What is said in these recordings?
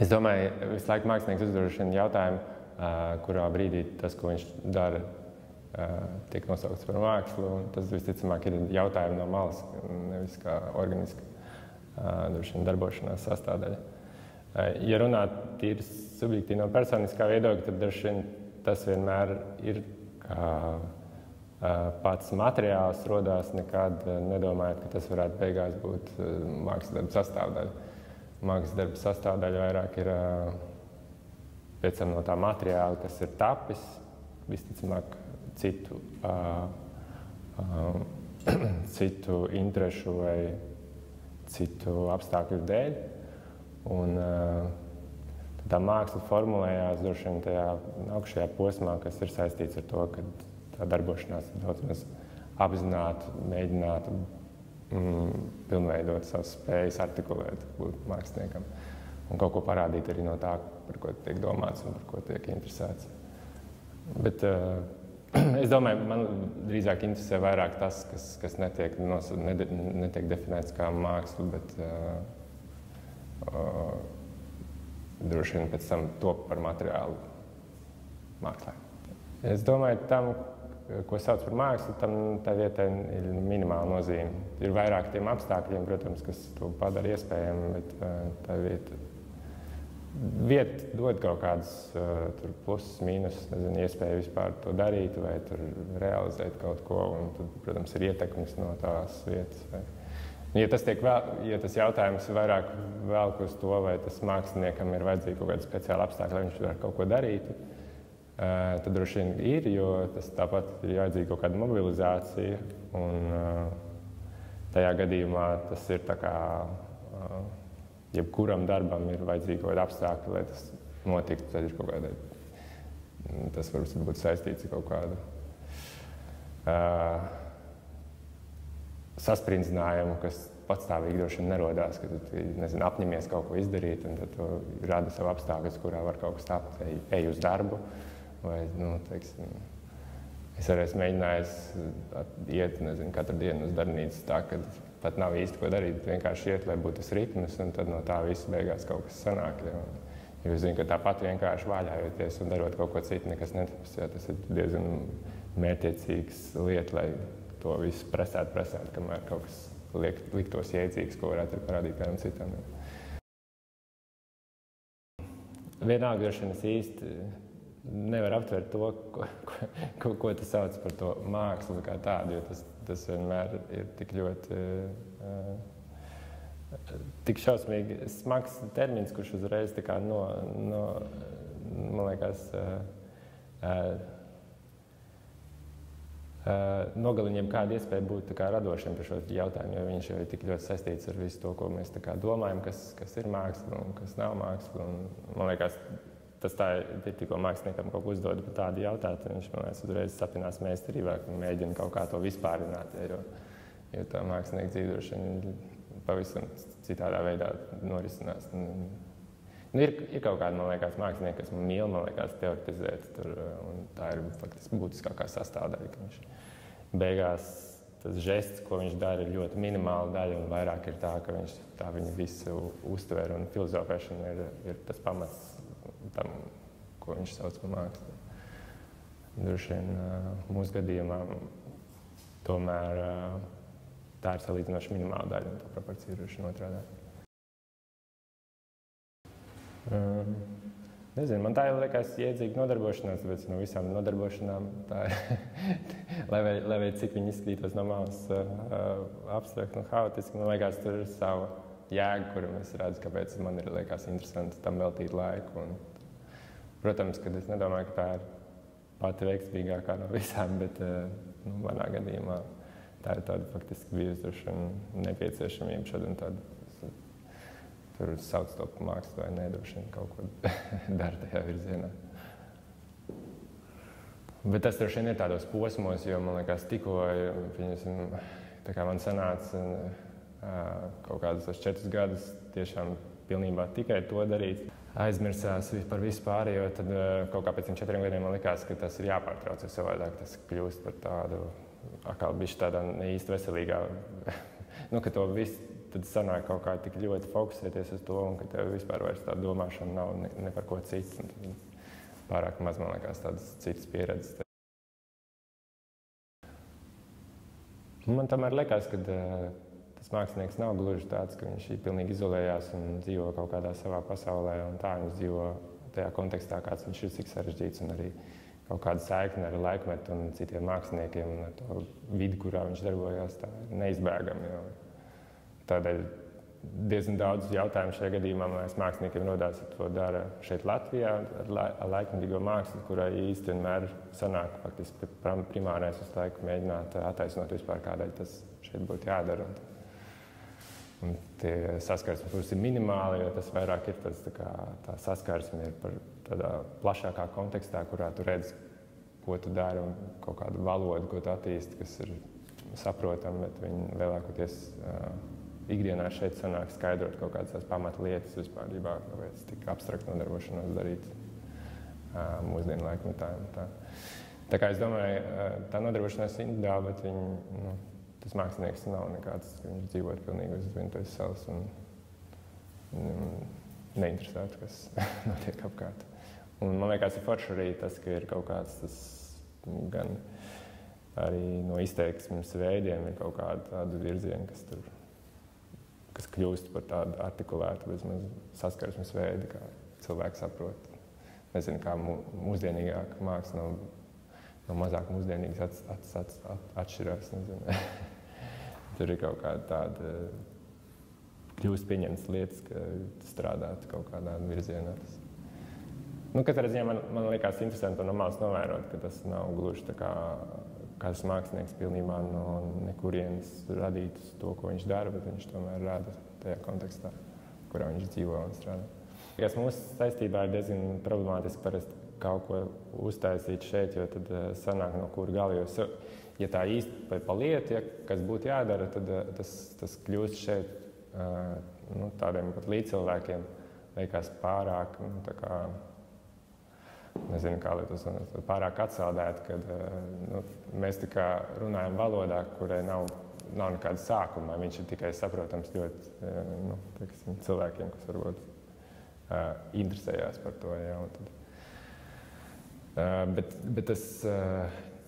Es domāju, visu laiku mākslinieks uzdod šim jautājumu, kurā brīdī tas, ko viņš dara, tiek nosaukts par mākslu. Tas visticamāk ir jautājumi no malas, nevis kā organiska darbošanās sastāvdaļa. Ja runāt tīri subjektīvi no personiskā viedokļa, tad droši vien tas vienmēr ir pats materiāls rodās, nekad nedomājot, ka tas varētu beigās būt mākslas darba sastāvdaļa. Mākslas darba sastāvdaļa vairāk ir pēc tam no tā materiāla, kas ir tapis, visticamāk citu interešu vai citu apstākļu dēļ. Un tā māksla formulējās droši vien tajā augšējā posmā, kas ir saistīts ar to, ka tā darbošanās ir daudz maz apzināti, mēģinātu pilnveidot savas spējas, artikulēt, būt māksliniekam un kaut ko parādīt arī no tā, par ko tiek domāts un par ko tiek interesēts. Bet es domāju, man drīzāk interesē vairāk tas, kas netiek definēts kā māksla, bet droši vien pēc tam top par materiālu mākslā. Es domāju, tam, ko sauc par mākslu, tam tā vietai ir minimāla nozīme. Ir vairāk tiem apstākļiem, protams, kas to padara iespējami, bet tā vieta dod kaut kādas plusus, mīnusus, nezinu, iespēju vispār to darīt vai tur realizēt kaut ko, un tad, protams, ir ietekmes no tās vietas. Ja tas jautājums vairāk velk uz to, vai tas māksliniekam ir vajadzīgi kaut kāda speciāla apstākļa, lai viņš var kaut ko darīt, tad droši vien ir, jo tas tāpat ir vajadzīga kaut kāda mobilizācija, un tajā gadījumā tas ir tā kā jebkuram darbam ir vajadzīgi kaut kādi apstākļi, lai tas notiktu, tad ir kaut kāda, tas varbūt būt saistīts ar kaut kādu sasprindzinājumu, kas patstāvīgi droši vien nerodās, ka tu, nezinu, apņemies kaut ko izdarīt, un tad tu rada savu apstākļus, kurā var kaut kas tapt, ej uz darbu, vai, teiksim, es arī esmu mēģinājis iet, nezinu, katru dienu uz darbnīcu tā, ka pat nav īsti ko darīt, vienkārši iet, lai būtu tas ritms, un tad no tā viss beigās kaut kas sanāk. Ja jūs zināt, ka tāpat vienkārši vaļājoties un darot kaut ko citu, nekas netaps, tas ir diezgan mērķiecīgs lieta, lai to visu presēt, kamēr kaut kas liktos jēdzīgs, ko varētu parādīt kādam citam. Vienalga, droši vien es īsti nevaru aptvert to, ko tu sauc par to mākslu kā tādu, jo tas vienmēr ir tik ļoti, tik šausmīgi smags termins, kurš uzreiz tā kā man liekas, nogalina jebkādu iespēju būt tā kā radošiem par šo jautājumu, jo viņš jau ir tik ļoti saistīts ar visu to, ko mēs tā kā domājam, kas ir māksla un kas nav māksla. Un, man liekas, tas tā ir tikko māksliniekam kaut ko uzdod par tādu jautājumu, viņš, man liekas, uzreiz sapinās meistarībā un mēģina kaut kā to vispārināt, jo tā mākslinieka dzīve droši vien pavisam citādā veidā norisinās. Ir kaut kāda, man liekas, mākslinieka, kas man mīl, man liekas, teoretizēt tur, un tā ir faktiski būtiskākā sastāvdaļa, ka viņš beigās tas žests, ko viņš dara, ir ļoti minimāla daļa, un vairāk ir tā, ka viņš tā viņu visu uztver, un filozofēšana ir tas pamats tam, ko viņš sauc par mākslu. Droši vien mūsu gadījumā tomēr tā ir salīdzinoši minimāla daļa, un tā proporcija ir droši vien otrādā. Nezinu, man tā ir liekas jēdzīga nodarbošanās, tāpēc no visām nodarbošanām tā ir, lai cik viņi izskatītos no malas abstrakt un haotiski, man liekas, tur ir sava jēga, kuru es redzu, kāpēc man ir liekas interesanti tam veltīt laiku. Un, protams, kad es nedomāju, ka tā ir pati veiksmīgākā no visām, bet manā gadījumā tā ir tāda faktiski bijusi nepieciešamība šad un tāda. Tur sauc to par mākslu vai nedošanu, kaut ko dara tajā virzienā. Bet tas droši vien ir tādos posmos, jo man liekas tikko, tā kā man sanāca kaut kādus 4 gadus tiešām pilnībā tikai to darīt. Aizmirsās par visu pārējo, tad kaut kā pēc 4 gadiem man likās, ka tas ir jāpārtrauc, jo savādāk tas kļūst par tādu atkal bišķi tādā neīsti veselīgā, ka to visu tad sanāk kaut kā tik ļoti fokusēties uz to, un ka tev vispār vairs tā domāšana nav ne par ko citu. Pārāk maz, man liekas, tādas citas pieredzes. Man tomēr liekas, ka tas mākslinieks nav gluži tāds, ka viņš pilnīgi izolējās un dzīvo kaut kādā savā pasaulē, un tā viņš dzīvo tajā kontekstā, kāds viņš ir, cik sarežģīts, un arī kaut kāda saikne ar laikmetu un citiem māksliniekiem un ar to vidi, kurā viņš darbojās, tā ir neizbēgama. Tādēļ diezgan daudz jautājumu šajā gadījumā, man liekas, māksliniekiem rodās, ja to dara šeit Latvijā ar laikmetīgo mākslu, kurai īsti vienmēr sanāk faktiski primārais uz laiku mēģināt attaisnot vispār, kādēļ tas šeit būtu jādara. Un tie saskarsmes puses ir minimāli, jo tas vairāk ir tas, tā saskarsme ir par tādā plašākā kontekstā, kurā tu redz, ko tu dari un kaut kādu valodu, ko tu attīsti, kas ir saprotama, bet viņi lielākoties ikdienā šeit sanāk skaidrot kaut kādas tās pamata lietas vispārībā, kāpēc tik abstrakt nodarbošanos darīt mūsdienu laikmetā. Tā kā es domāju, tā nodarbošanās ir individuāla, bet viņi, tas mākslinieks nav nekāds, ka viņš dzīvot pilnīgi uz vientuļas salas un neinteresētu, kas notiek apkārt. Un man liekas, ir forši arī tas, ka ir kaut kāds tas gan arī no izteiksmes veidiem ir kaut kāda tāda virziena, kas kļūst par tādu artikulētu, bezmaz saskarsmes veidu, kā cilvēki saprot. Nezinu, kā mūsdienīgāka māksla no mazāk mūsdienīgas atšķirās. Tur ir kaut kāda tāda kļūst pieņemtas lietas, ka strādāt kaut kādā virzienā. Katrā ziņā man liekas interesanti un normāls novērot, ka tas nav gluži tā kā kāds mākslinieks pilnībā no nekurienes radītu to, ko viņš dara, bet viņš tomēr rada tajā kontekstā, kurā viņš dzīvo un strādā. Kas mūsu saistībā ir diezgan problemātiski parasti kaut ko uztaisīt šeit, jo tad sanāk no kura gala. Jo, ja tā īsti pa lietu, kas būtu jādara, tad tas kļūst šeit tādiem pat līdzcilvēkiem liekas pārāk, nezinu, kā lai tas pārāk atsaldēt, kad mēs tā kā runājam valodā, kurai nav nekāda sākuma, viņš ir tikai saprotams ļoti cilvēkiem, kas varbūt interesējās par to. Ja, bet tas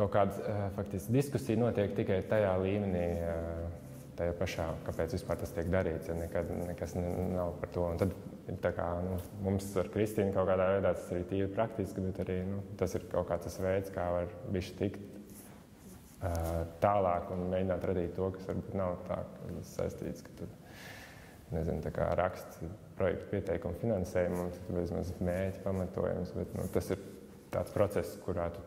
kaut kāda faktiski diskusija notiek tikai tajā līmenī, tajā pašā, kāpēc vispār tas tiek darīts, ja nekas nav par to. Un tad tā kā, mums ar Kristīnu kaut kādā veidā tas arī tīri praktiski, bet arī tas ir kaut kāds tas veids, kā var bišķi tikt tālāk un mēģināt radīt to, kas varbūt nav tā, ka tas saistīts, ka tur, nezinu, tā kā raksts projektu pieteikumu finansējumu un tad bezmaz mēķi pamatojums, bet tas ir tāds process, kurā tu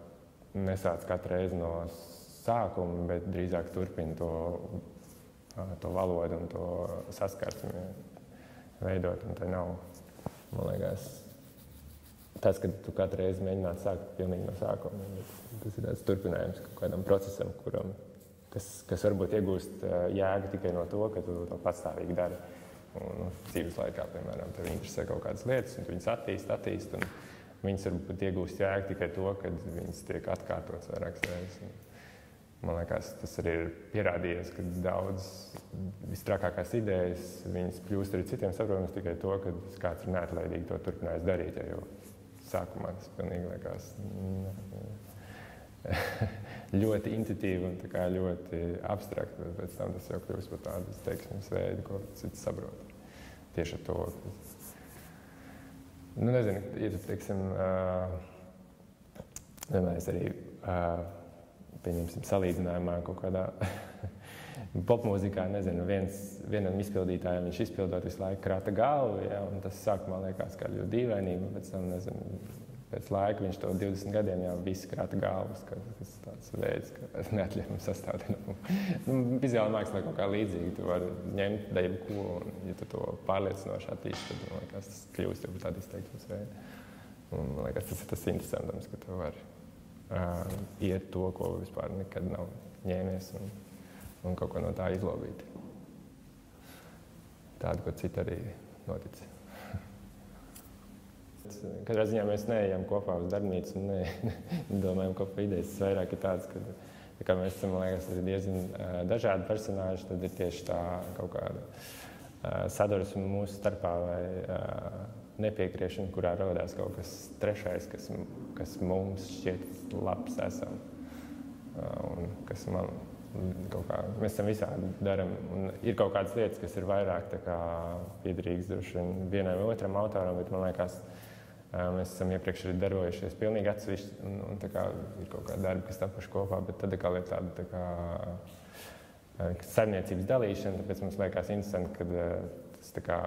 nesāc katru reizi no sākuma, bet drīzāk turpini to valodu un to saskarsmi veidot, un tā nav, man liekas, tas, ka tu katru reizi mēģinātu sākt pilnīgi no sākuma. Tas ir tāds turpinājums kaut kādam procesam, kas varbūt iegūst jēgu tikai no to, ka tu to patstāvīgi dari. Un dzīves laikā, piemēram, tev interesē kaut kādas lietas, un tu viņas attīst, un viņas varbūt iegūst jēgu tikai to, kad viņas tiek atkārtotas vairākas reizes. Man liekas, tas arī ir pierādījies, ka daudz visstrakākās idejas, viņas kļūst arī citiem saprotams tikai to, ka kāds ir neatlaidīgi to turpinājis darīt, jo sākumā tas pilnīgi liekas ļoti intuitīvi un tā kā ļoti abstrakt, bet pēc tam tas jau kļūst par tādu izteiksmes veidu, ko citi saprot. Tieši ar to. Nezinu, ir, teiksim, mēs arī pieņemsim salīdzinājumā kaut kādā popmūzikā, nezinu, vienam izpildītājam viņš izpildot visu laiku krāta galvu, ja, un tas sākumā liekas kā ļoti dīvainība, pēc tam, nezinu, pēc laika viņš to 20 gadiem jau visi krāta galvas, kas tāds veids, ka neatļaujam sastādījumu. Vizuāli mākslā kaut kā līdzīgi, tu vari ņemt daļu ko, un ja tu to pārliecinoši attīsti, tad, man liekas, tas kļūst jau par tādu izteiktos veidu. Un, man liekas, tas ir tas interesantams, ka tu vari iet to, ko vispār nekad nav ņēmies un kaut ko no tā izlobīt. Tādu, ko citi arī notic. Katrā ziņā mēs neejam kopā uz darbnīcu un nedomājam kopā idejas. Tas vairāk ir tāds, ka Tā kā mēs esam, man liekas, arī diezgan dažādi personāži, tad ir tieši tā kaut kāda sadursme mūsu starpā vai nepiekriešana, kurā rodās kaut kas trešais, kas mums šķiet labs esam. Un kas man kaut kā, mēs esam visādi daram, un ir kaut kādas lietas, kas ir vairāk tā kā piederīgas droši vien vienam vai otram autoram, bet man liekas, mēs esam iepriekš arī darojušies pilnīgi atsevišķi, un tā kā ir kaut kādi darbi, kas tapuši kopā, bet tad atkal ir tāda tā kā saimniecības dalīšana, tāpēc mums liekas interesanti, ka tas tā kā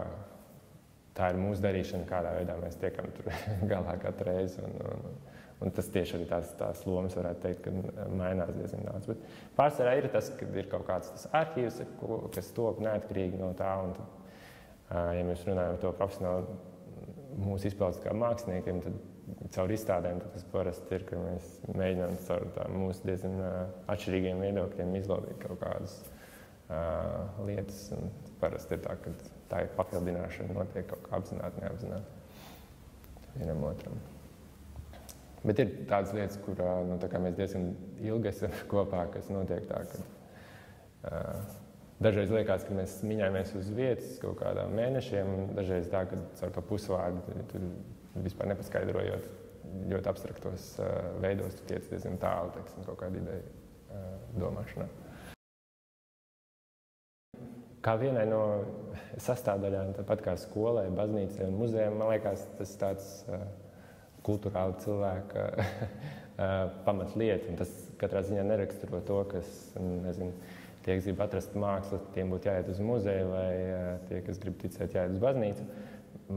tā ir mūsu darīšana, kādā veidā mēs tiekam tur galā katru reizi. Un tas tieši arī tās lomas, varētu teikt, ka mainās diezgan daudz. Bet pārsvarā ir tas, ka ir kaut kāds tas arhīvs, kas top neatkarīgi no tā. Un tad, ja mēs runājam par to profesionāli mūsu izpildes kā māksliniekiem, tad caur izstādēm tas parasti ir, ka mēs mēģinām caur mūsu diezgan atšķirīgiem viedokļiem izlodīt kaut kādas lietas. Un parasti ir tā, ka tā ir papildināšana notiek kaut kā apzināti, neapzināti vienam otram. Bet ir tādas lietas, kur tā kā mēs diezgan ilgi esam kopā, kas notiek tā, ka dažreiz liekas, ka mēs miņājamies uz vietas kaut kādām mēnešiem, un dažreiz tā, ka caur to pusvārdu tur vispār nepaskaidrojot ļoti abstraktos veidos, tu tiec diezgan tālu, teiksim, kaut kāda ideja domāšanā. Kā vienai no sastāvdaļām, tāpat kā skolai, baznīcai un muzejam, man liekas, tas tāds kultūrāli cilvēka pamatlieta, un tas katrā ziņā neraksturo to, kas, nezinu, tie, kas grib atrast mākslu, tiem būtu jāiet uz muzeju, vai tie, kas grib ticēt, jāiet uz baznīcu,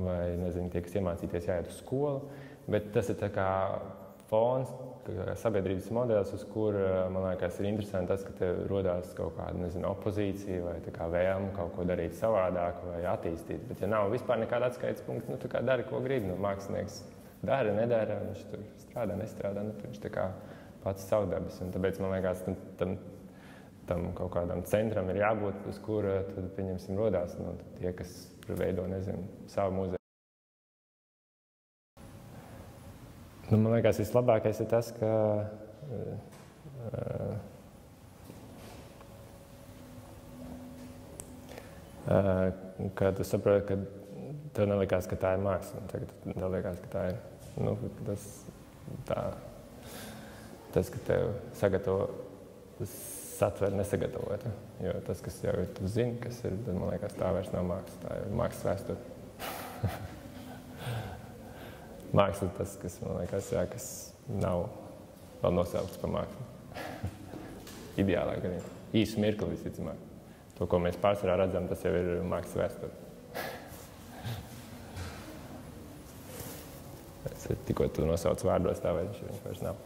vai, nezinu, tie, kas iemācīties, jāiet uz skolu, bet tas ir tā kā fons, sabiedrības modelis, uz kur, man liekas, ir interesanti tas, ka tev rodās kaut kāda, nezinu, opozīcija vai tā kā vēlme kaut ko darīt savādāk vai attīstīt, bet ja nav vispār nekāda atskaites punkta, nu, tā kā dari, ko grib, nu, mākslinieks dara, nedara, viņš tur strādā, nestrādā, nu, viņš tā kā pats savdabis. Un tāpēc, man liekas, tam kaut kādam centram ir jābūt, uz kura tad, pieņemsim, rodās nu, tie, kas veido, nezinu, savu muzeju. Nu, man liekas, vislabākais ir tas, ka tu saproti, ka tev nelikās, ka tā ir māksla. Tagad tev liekas, ka tā ir. Nu, tas, ka tev sagatavo, satver nesagatavota. Jo tas, kas jau ir, tu zini, kas ir, tad man liekas, tā vairs nav māksla. Tā ir mākslas vēsture. Māksla ir tas, kas, man liekas, jā, kas nav vēl nosaukts par mākslu. Ideālā gadījumā. Īsu mirkli visticamāk. To, ko mēs pārsvarā redzam, tas jau ir mākslas vēsture. Tikko tu nosauc vārdos tā, vai viņš vairs nav.